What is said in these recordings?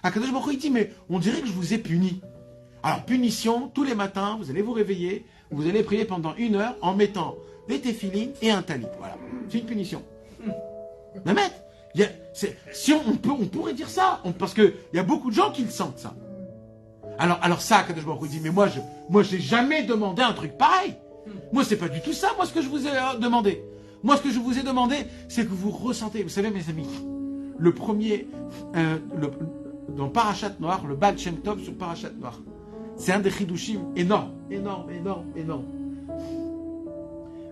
Akadosh Baruch Hu, il dit, mais on dirait que je vous ai puni. Alors, punition, tous les matins, vous allez vous réveiller, vous allez prier pendant 1 heure en mettant des téphilines et un talit. Voilà, c'est une punition. Mais maître, si on pourrait dire ça, parce qu'il y a beaucoup de gens qui le sentent, ça. Alors ça, Akadosh Baruch Hu dit, mais moi, j'ai jamais demandé un truc pareil. Moi, c'est pas du tout ça, moi, ce que je vous ai demandé. Moi, ce que je vous ai demandé, c'est que vous ressentez, vous savez, mes amis, le premier, dans Parashat Noach, le Baal Shem Tov sur Parashat Noach, c'est un des chidushim énorme.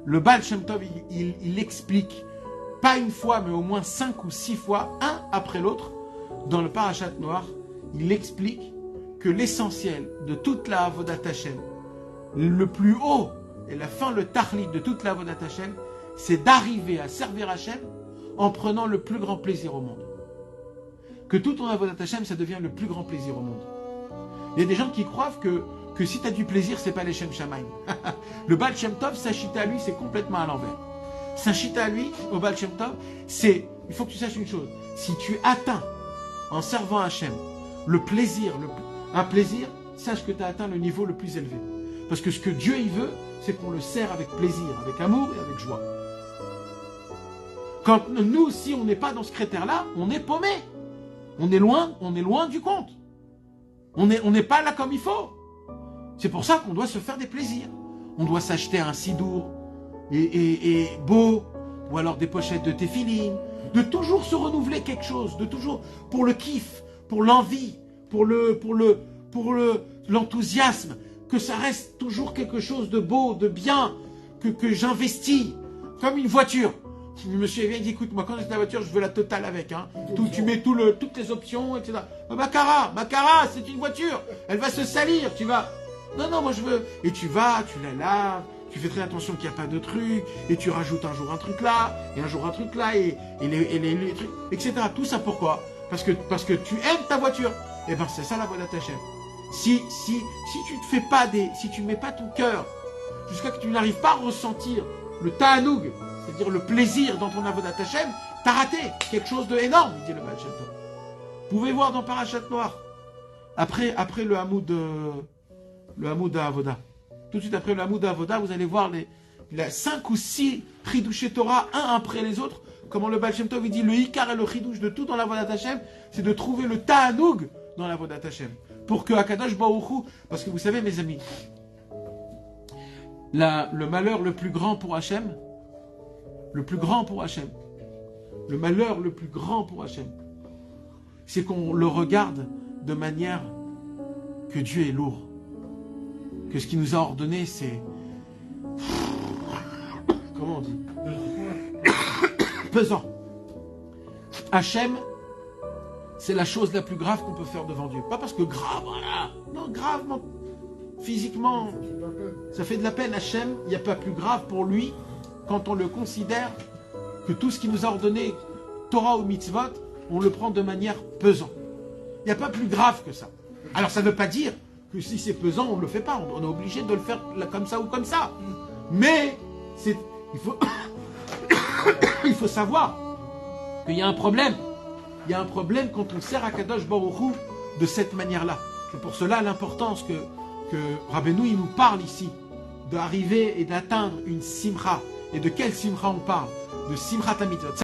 Le Baal Shem Tov, il explique, pas une fois, mais au moins 5 ou 6 fois, un après l'autre, dans le Parashat Noach, il explique que l'essentiel de toute la Avodat Hashem, le plus haut et la fin, le tachlit de toute la Avodat Hashem, c'est d'arriver à servir Hashem en prenant le plus grand plaisir au monde. Que tout ton Avodat Hashem, ça devient le plus grand plaisir au monde. Il y a des gens qui croient que si tu as du plaisir, c'est pas les Shem Shamaim. Le Baal Shem Tov, sa chita à lui, c'est complètement à l'envers. Sa chita à lui, au Baal Shem Tov, c'est, il faut que tu saches une chose, si tu atteins, en servant Hashem, le plaisir, un plaisir, sache que tu as atteint le niveau le plus élevé. Parce que ce que Dieu il veut, c'est qu'on le sert avec plaisir, avec amour et avec joie. Quand nous, si on n'est pas dans ce critère-là, on est paumé. On est loin du compte. On n'est pas là comme il faut. C'est pour ça qu'on doit se faire des plaisirs. On doit s'acheter un sidour et beau, ou alors des pochettes de téphilines, de toujours se renouveler quelque chose, de toujours pour le kiff, pour l'envie, pour l'enthousiasme, que ça reste toujours quelque chose de beau, de bien, que j'investis, comme une voiture. Le monsieur vient et dit, écoute, moi quand j'ai la voiture, je veux la totale avec. Hein. Tu mets toutes les options, etc. Macara, c'est une voiture. Elle va se salir, tu vas... Non, moi je veux... Et tu vas, tu la laves, tu fais très attention qu'il n'y a pas de truc, et tu rajoutes un jour un truc là, et un jour un truc là, et les trucs, etc. Tout ça pourquoi? Parce que tu aimes ta voiture. Et ben c'est ça la Avodat Hashem. Si tu te fais pas si tu mets pas ton cœur, jusqu'à que tu n'arrives pas à ressentir le ta'anoug, c'est-à-dire le plaisir dans ton Avodat Hashem, t'as raté quelque chose d'énorme, dit le Baal Shem Tov. Vous pouvez voir dans Parashat Noach, après le Hamoud Avoda. Tout de suite après le Hamoud Avoda, vous allez voir les 5 ou 6 Chidushé Torah, un après les autres, comment le Baal Shem Tov il dit, le Ikar et le Chidush de tout dans l'Avodat Hashem, c'est de trouver le ta'anoug dans l'Avodat Hashem. Pour que Akadosh Baruch Hu, parce que vous savez mes amis, le malheur le plus grand pour Hashem, le malheur le plus grand pour Hashem, c'est qu'on le regarde de manière que Dieu est lourd. Que ce qu'il nous a ordonné, c'est... Comment on dit? Pesant. Hashem, c'est la chose la plus grave qu'on peut faire devant Dieu. Pas parce que grave, voilà. Non, gravement, physiquement, ça fait de la peine. Hashem, il n'y a pas plus grave pour lui quand on le considère que tout ce qu'il nous a ordonné, Torah ou mitzvot, on le prend de manière pesant. Il n'y a pas plus grave que ça. Alors ça ne veut pas dire que si c'est pesant, on ne le fait pas. On est obligé de le faire comme ça ou comme ça. Mais il faut savoir qu'il y a un problème. Il y a un problème quand on sert à Kadosh Baruch Hu de cette manière-là. C'est pour cela l'importance que Rabbeinu il nous parle ici d'arriver et d'atteindre une simcha. Et de quelle simcha on parle? De simchat mitzvot.